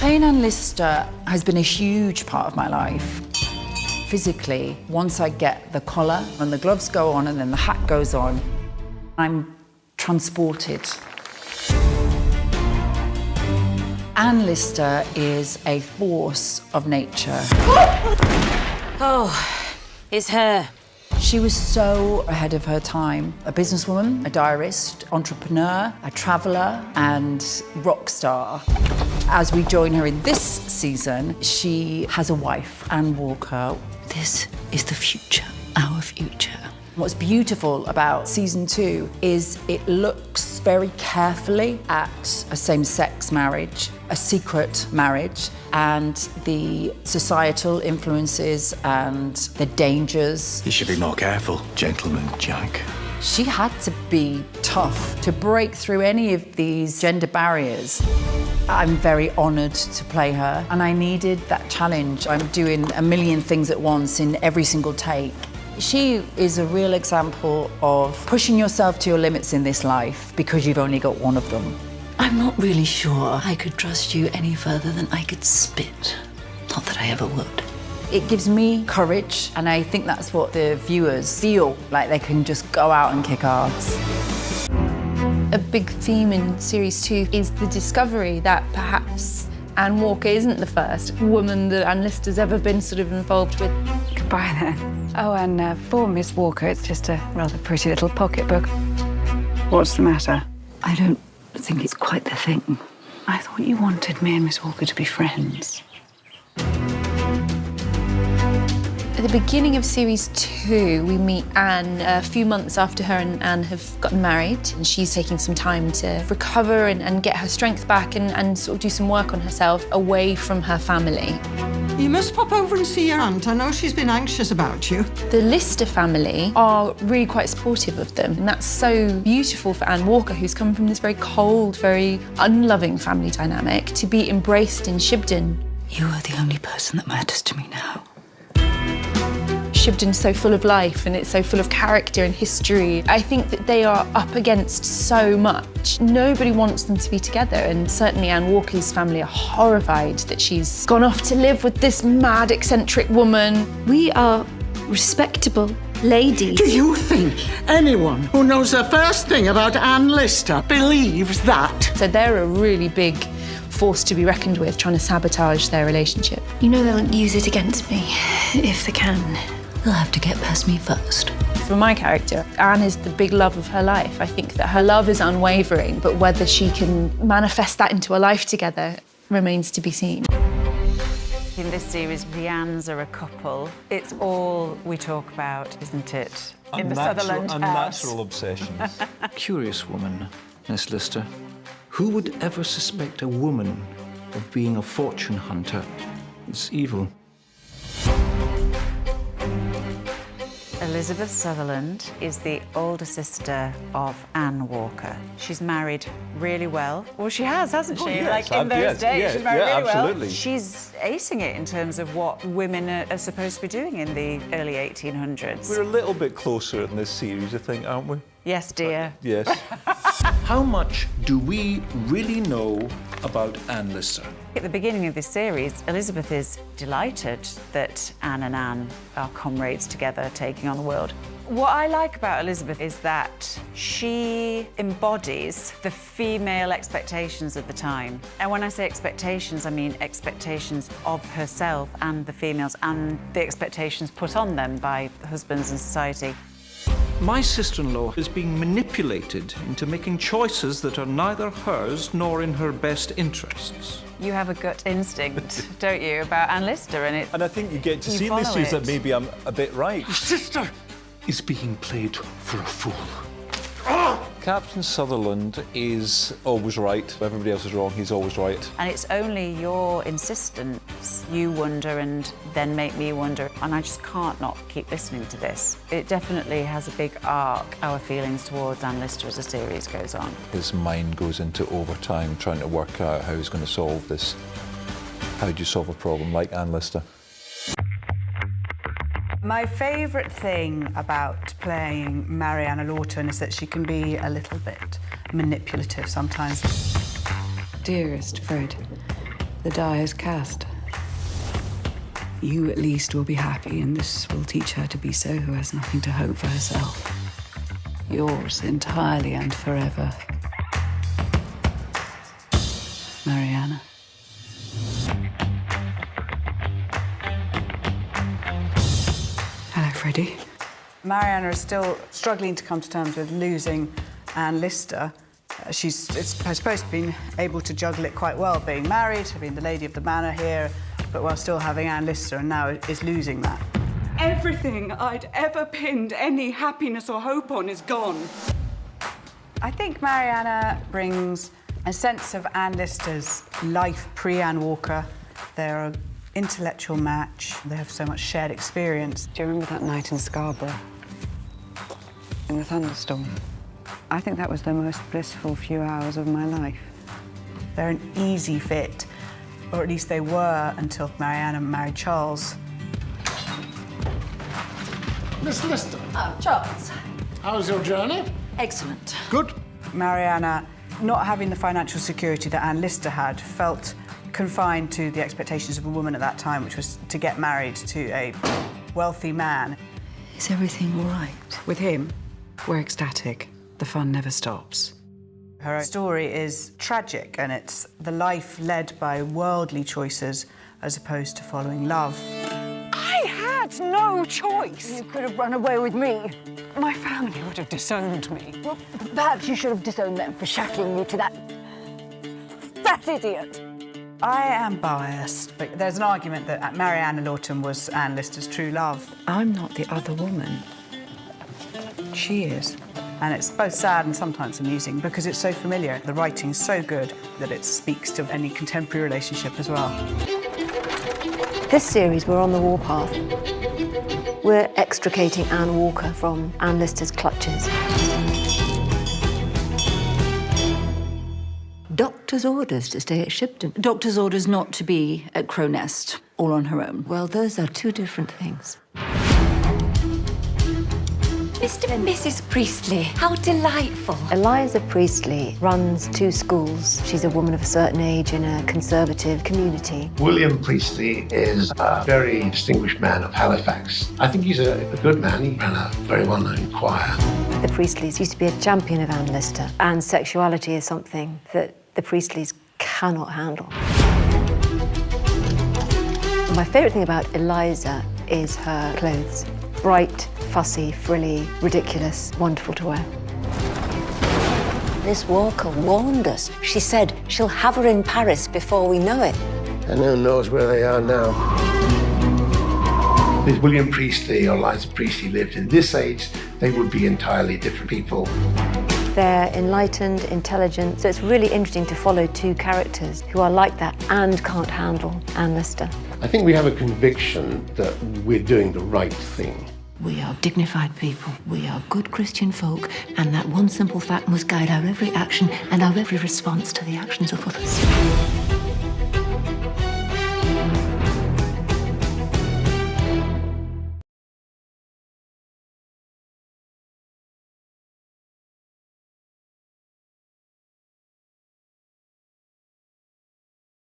Playing Anne Lister has been a huge part of my life. Physically, once I get the collar and the gloves go on and then the hat goes on, I'm transported. Anne Lister is a force of nature. Oh, it's her. She was so ahead of her time. A businesswoman, a diarist, entrepreneur, a traveller and rock star. As we join her in this season, she has a wife, Anne Walker. This is the future, our future. What's beautiful about season 2 is it looks very carefully at a same-sex marriage, a secret marriage, and the societal influences and the dangers. You should be more careful, gentleman Jack. She had to be tough to break through any of these gender barriers. I'm very honoured to play her, and I needed that challenge. I'm doing a million things at once in every single take. She is a real example of pushing yourself to your limits in this life because you've only got one of them. I'm not really sure I could trust you any further than I could spit. Not that I ever would. It gives me courage, and I think that's what the viewers feel, like they can just go out and kick ass. A big theme in series 2 is the discovery that perhaps Anne Walker isn't the first woman that Anne Lister's ever been sort of involved with. Goodbye then. Oh, and for Miss Walker, it's just a rather pretty little pocketbook. What's the matter? I don't think it's quite the thing. I thought you wanted me and Miss Walker to be friends. At the beginning of series 2, we meet Anne a few months after her and Anne have gotten married, and she's taking some time to recover and get her strength back and sort of do some work on herself away from her family. You must pop over and see your aunt. I know she's been anxious about you. The Lister family are really quite supportive of them, and that's so beautiful for Anne Walker, who's come from this very cold, very unloving family dynamic, to be embraced in Shibden. You are the only person that matters to me now. Shibden's so full of life and it's so full of character and history. I think that they are up against so much. Nobody wants them to be together, and certainly Anne Walker's family are horrified that she's gone off to live with this mad, eccentric woman. We are respectable ladies. Do you think anyone who knows the first thing about Anne Lister believes that? So they're a really big force to be reckoned with, trying to sabotage their relationship. You know they'll use it against me, if they can. They'll have to get past me first. For my character, Anne is the big love of her life. I think that her love is unwavering, but whether she can manifest that into a life together remains to be seen. In this series, the Annes are a couple. It's all we talk about, isn't it? In the Sutherland house. Unnatural obsessions. Curious woman, Miss Lister. Who would ever suspect a woman of being a fortune hunter? It's evil. Elizabeth Sutherland is the older sister of Anne Walker. She's married really well. Well, she has, hasn't she? Yes, like in those days, she's married really absolutely. well. She's acing it in terms of what women are supposed to be doing in the early 1800s. We're a little bit closer in this series, I think, aren't we? Yes, dear. Yes. How much do we really know about Anne Lister? At the beginning of this series, Elizabeth is delighted that Anne and Anne are comrades together, taking on the world. What I like about Elizabeth is that she embodies the female expectations of the time. And when I say expectations, I mean expectations of herself and the females, and the expectations put on them by husbands and society. My sister-in-law is being manipulated into making choices that are neither hers nor in her best interests. You have a gut instinct, don't you, about Anne Lister, and I think you get to see in follow this series that it. maybe I'm a bit right. Your sister is being played for a fool. Captain Sutherland is always right. Everybody else is wrong, he's always right. And it's only your insistence. You wonder and then make me wonder. And I just can't not keep listening to this. It definitely has a big arc, our feelings towards Anne Lister as the series goes on. His mind goes into overtime trying to work out how he's going to solve this. How do you solve a problem like Anne Lister? My favourite thing about playing Mariana Lawton is that she can be a little bit manipulative sometimes. Dearest Fred, The die is cast. You at least will be happy, and this will teach her to be so who has nothing to hope for herself. Yours entirely and forever, Mariana. Hello, Freddie. Mariana is still struggling to come to terms with losing Anne Lister. She's supposed to be able to juggle it quite well, being married, being the lady of the manor here, but while still having Anne Lister, and now is losing that. Everything I'd ever pinned any happiness or hope on is gone. I think Mariana brings a sense of Anne Lister's life pre-Anne Walker. They're an intellectual match. They have so much shared experience. Do you remember that night in Scarborough? In the thunderstorm? I think that was the most blissful few hours of my life. They're an easy fit, or at least they were until Mariana married Charles. Miss Lister, Oh, Charles. how's your journey? Excellent. Good. Mariana, not having the financial security that Anne Lister had, felt confined to the expectations of a woman at that time, which was to get married to a wealthy man. Is everything all right? With him, we're ecstatic. The fun never stops. Her story is tragic, and it's the life led by worldly choices as opposed to following love. I had no choice. You could have run away with me. My family would have disowned me. Well, perhaps you should have disowned them for shackling you to that idiot. I am biased, but there's an argument that Mariana Lawton was Anne Lister's true love. I'm not the other woman. She is. And it's both sad and sometimes amusing because it's so familiar. The writing's so good that it speaks to any contemporary relationship as well. This series, we're on the warpath. We're extricating Anne Walker from Anne Lister's clutches. Doctor's orders to stay at Shibden. Doctor's orders not to be at Crow Nest, all on her own. Well, those are two different things. Mr. and Mrs. Priestley, how delightful. Eliza Priestley runs 2 schools. She's a woman of a certain age in a conservative community. William Priestley is a very distinguished man of Halifax. I think he's a good man. He ran a very well-known choir. The Priestleys used to be a champion of Anne Lister, and sexuality is something that the Priestleys cannot handle. My favourite thing about Eliza is her clothes. Bright, fussy, frilly, ridiculous, wonderful to wear. Miss Walker warned us. She said she'll have her in Paris before we know it. And who knows where they are now. If William Priestley or Eliza Priestley lived in this age, they would be entirely different people. They're enlightened, intelligent, so it's really interesting to follow 2 characters who are like that and can't handle Anne Lister. I think we have a conviction that we're doing the right thing. We are dignified people. We are good Christian folk, and that one simple fact must guide our every action and our every response to the actions of others.